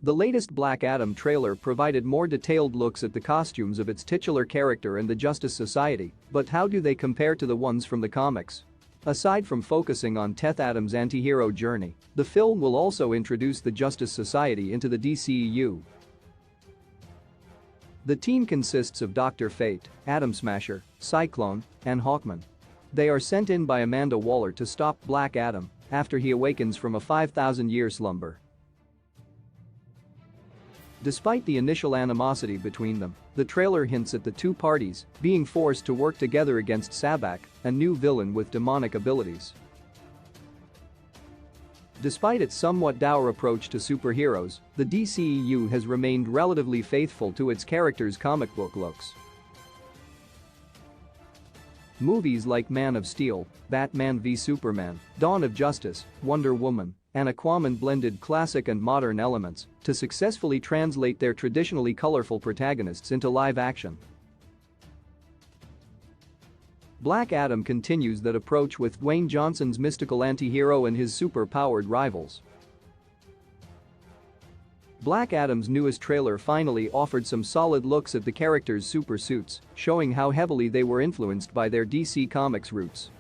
The latest Black Adam trailer provided more detailed looks at the costumes of its titular character and the Justice Society, but how do they compare to the ones from the comics? Aside from focusing on Teth Adam's anti-hero journey, the film will also introduce the Justice Society into the DCEU. The team consists of Dr. Fate, Atom Smasher, Cyclone, and Hawkman. They are sent in by Amanda Waller to stop Black Adam after he awakens from a 5,000-year slumber. Despite the initial animosity between them, the trailer hints at the two parties being forced to work together against Sabbac, a new villain with demonic abilities. Despite its somewhat dour approach to superheroes, the DCEU has remained relatively faithful to its characters' comic book looks. Movies like Man of Steel, Batman v Superman, Dawn of Justice, Wonder Woman, and Aquaman blended classic and modern elements to successfully translate their traditionally colorful protagonists into live action. Black Adam continues that approach with Dwayne Johnson's mystical anti-hero and his super-powered rivals. Black Adam's newest trailer finally offered some solid looks at the characters' super suits, showing how heavily they were influenced by their DC Comics roots.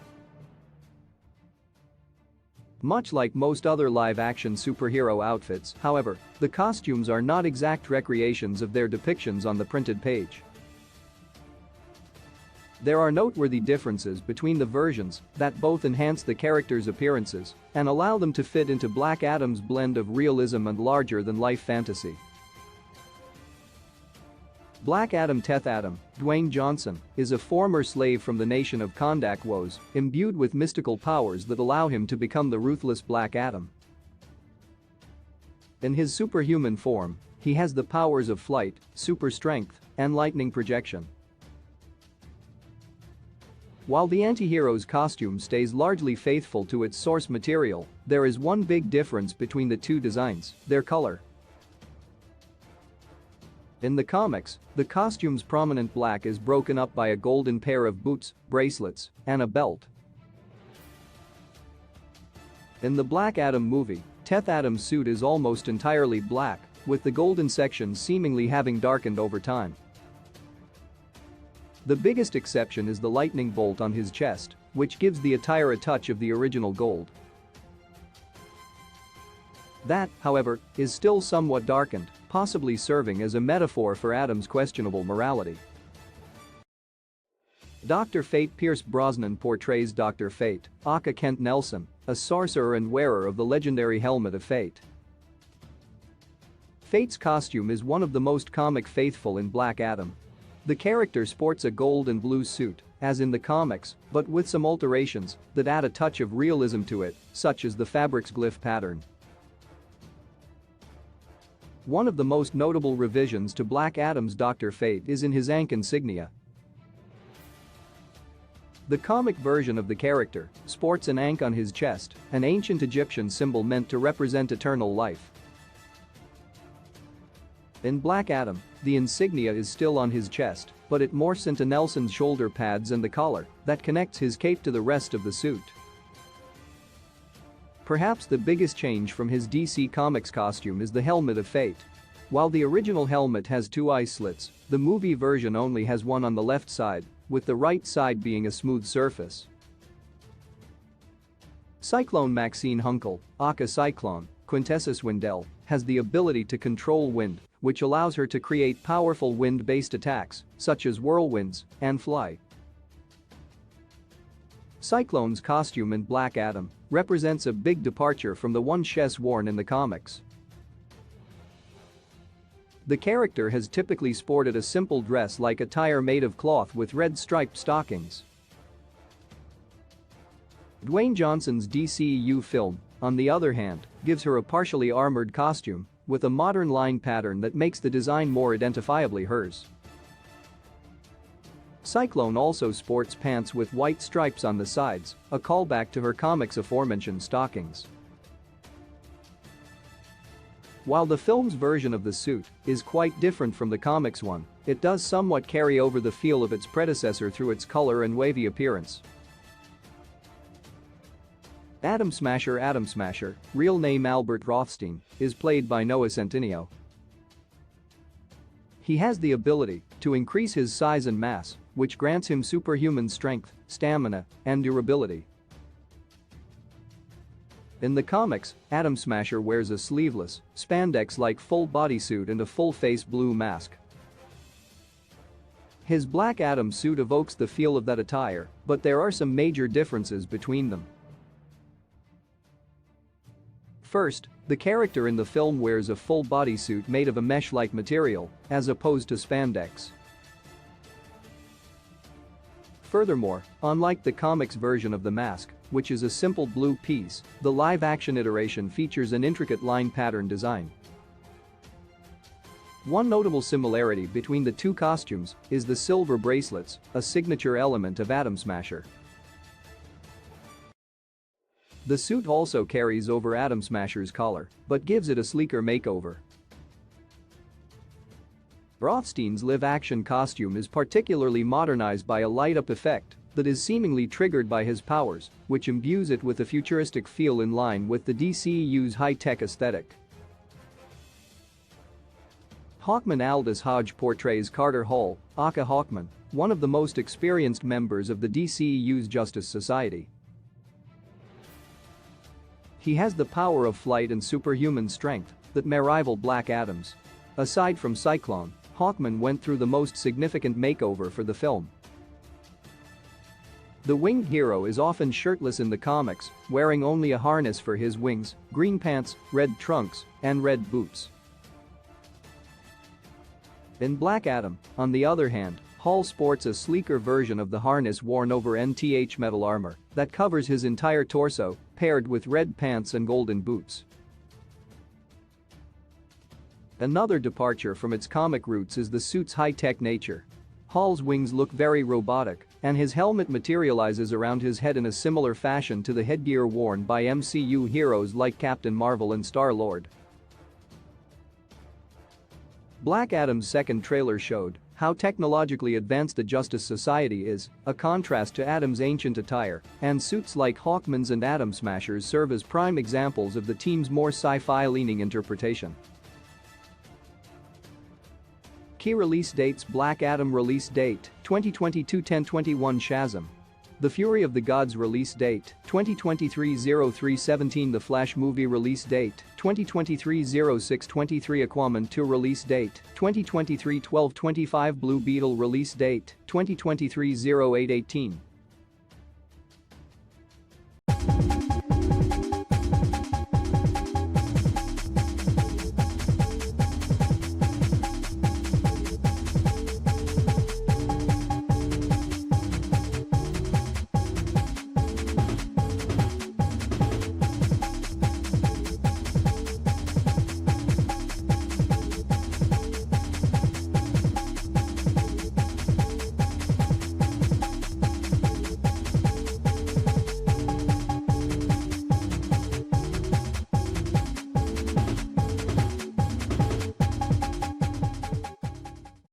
Much like most other live-action superhero outfits, however, the costumes are not exact recreations of their depictions on the printed page. There are noteworthy differences between the versions that both enhance the characters' appearances and allow them to fit into Black Adam's blend of realism and larger-than-life fantasy. Black Adam Teth Adam, Dwayne Johnson, is a former slave from the nation of Kondak Woes, imbued with mystical powers that allow him to become the ruthless Black Adam. In his superhuman form, he has the powers of flight, super strength, and lightning projection. While the anti-hero's costume stays largely faithful to its source material, there is one big difference between the two designs: their color. In the comics, the costume's prominent black is broken up by a golden pair of boots, bracelets, and a belt. In the Black Adam movie, Teth Adam's suit is almost entirely black, with the golden sections seemingly having darkened over time. The biggest exception is the lightning bolt on his chest, which gives the attire a touch of the original gold. That, however, is still somewhat darkened, possibly serving as a metaphor for Adam's questionable morality. Dr. Fate Pierce Brosnan portrays Dr. Fate, aka Kent Nelson, a sorcerer and wearer of the legendary Helmet of Fate. Fate's costume is one of the most comic faithful in Black Adam. The character sports a gold and blue suit, as in the comics, but with some alterations that add a touch of realism to it, such as the fabric's glyph pattern. One of the most notable revisions to Black Adam's Dr. Fate is in his Ankh insignia. The comic version of the character sports an Ankh on his chest, an ancient Egyptian symbol meant to represent eternal life. In Black Adam, the insignia is still on his chest, but it morphs into Nelson's shoulder pads and the collar that connects his cape to the rest of the suit. Perhaps the biggest change from his DC Comics costume is the Helmet of Fate. While the original helmet has two eye slits, the movie version only has one on the left side, with the right side being a smooth surface. Cyclone Maxine Hunkel, aka Cyclone, Quintessa Swindell, has the ability to control wind, which allows her to create powerful wind-based attacks, such as whirlwinds, and fly. Cyclone's costume in Black Adam represents a big departure from the one she's worn in the comics. The character has typically sported a simple dress-like attire made of cloth with red striped stockings. Dwayne Johnson's DCEU film, on the other hand, gives her a partially armored costume with a modern line pattern that makes the design more identifiably hers. Cyclone also sports pants with white stripes on the sides, a callback to her comics' aforementioned stockings. While the film's version of the suit is quite different from the comics one, it does somewhat carry over the feel of its predecessor through its color and wavy appearance. Atom Smasher, real name Albert Rothstein, is played by Noah Centineo. He has the ability to increase his size and mass, which grants him superhuman strength, stamina, and durability. In the comics, Atom Smasher wears a sleeveless, spandex-like full bodysuit and a full-face blue mask. His Black Adam suit evokes the feel of that attire, but there are some major differences between them. First, the character in the film wears a full bodysuit made of a mesh-like material, as opposed to spandex. Furthermore, unlike the comics version of the mask, which is a simple blue piece, the live-action iteration features an intricate line pattern design. One notable similarity between the two costumes is the silver bracelets, a signature element of Atom Smasher. The suit also carries over Atom Smasher's collar, but gives it a sleeker makeover. Rothstein's live-action costume is particularly modernized by a light-up effect that is seemingly triggered by his powers, which imbues it with a futuristic feel in line with the DCEU's high-tech aesthetic. Hawkman Aldous Hodge portrays Carter Hall, aka Hawkman, one of the most experienced members of the DCEU's Justice Society. He has the power of flight and superhuman strength that may rival Black Adam's. Aside from Cyclone, Hawkman went through the most significant makeover for the film. The winged hero is often shirtless in the comics, wearing only a harness for his wings, green pants, red trunks, and red boots. In Black Adam, on the other hand, Hall sports a sleeker version of the harness worn over NTH metal armor that covers his entire torso, paired with red pants and golden boots. Another departure from its comic roots is the suit's high-tech nature. Hall's wings look very robotic, and his helmet materializes around his head in a similar fashion to the headgear worn by MCU heroes like Captain Marvel and Star-Lord. Black Adam's second trailer showed how technologically advanced the Justice Society is, a contrast to Adam's ancient attire, and suits like Hawkman's and Atom Smasher's serve as prime examples of the team's more sci-fi-leaning interpretation. Key release dates: Black Adam release date, 2022 10/21 Shazam. The Fury of the Gods release date, 2023-03-17 The Flash movie release date, 2023-06-23 Aquaman 2 release date, 2023-12-25 Blue Beetle release date, 2023-08-18